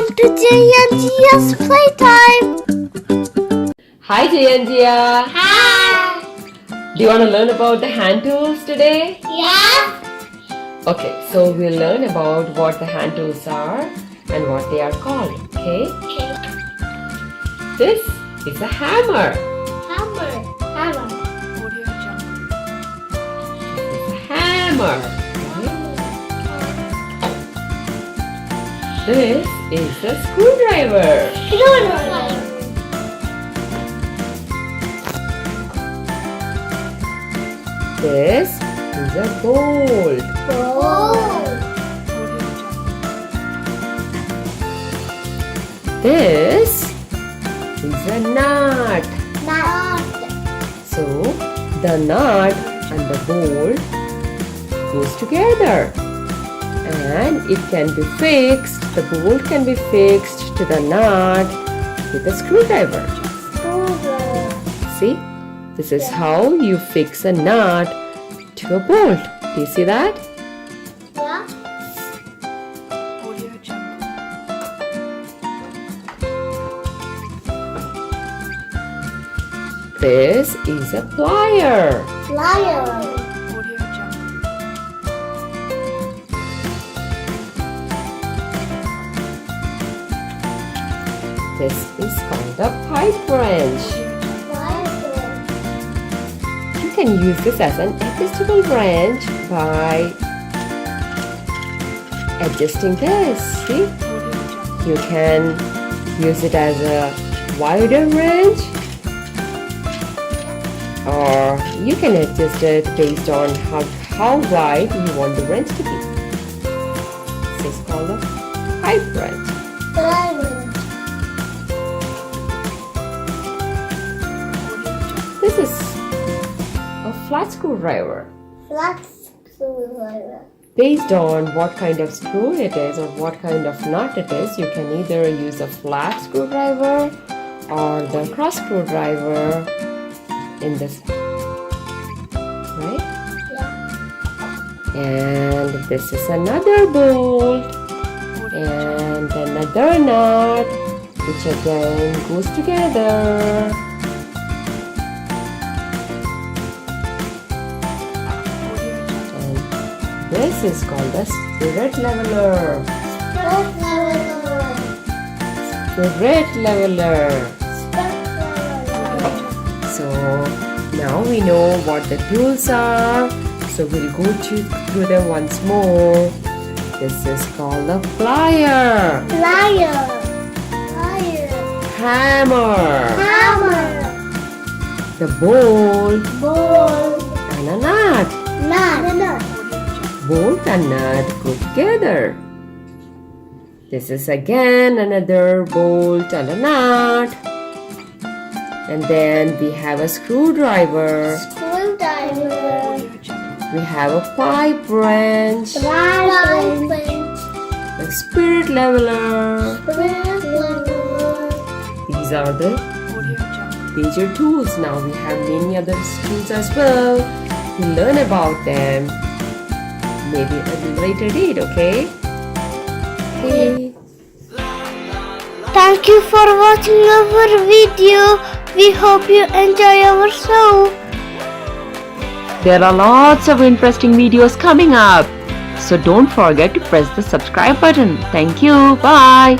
Welcome to Jay and Gia's playtime. Hi Jay and Gia. Hi. Do you want to learn about the hand tools today? Yeah. Okay, so we'll learn about what the hand tools are and what they are called. Okay? Okay. This is a hammer. Hammer. Hammer. This is a hammer. This is a screwdriver. Screwdriver. This is a bolt. Bowl. This is a nut. Nut. So the nut and the bolt goes together, and it can be fixed. The bolt can be fixed to the nut with a screwdriver. Screwdriver. See, this is how you fix a nut to a bolt. Do you see that? Yeah. This is a plier. Plier. This is called a pipe wrench. You can use this as an adjustable wrench by adjusting this. See? You can use it as a wider wrench, or you can adjust it based on how wide you want the wrench to be. This is called a pipe wrench. This is a flat screwdriver. Flat screwdriver. Based on what kind of screw it is or what kind of nut it is, you can either use a flat screwdriver or the cross screwdriver in this. Right? Yeah. And this is another bolt and another nut, which again goes together. This is called a spirit leveler. Spirit leveler. So now we know what the tools are. So we'll go through them once more. This is called a plier. Plier. Plier. Hammer. Hammer. The bolt Bowl. and a nut. Nut. Bolt and nut go together. This is again another bolt and a nut. And then we have a screwdriver. Screwdriver. We have a pipe wrench. Pipe A spirit leveler. leveler. These are the major tools. Now we have many other tools as well. We'll learn about them maybe at a later date, okay? Okay. Thank you for watching our video. We hope you enjoy our show. There are lots of interesting videos coming up. So don't forget to press the subscribe button. Thank you. Bye.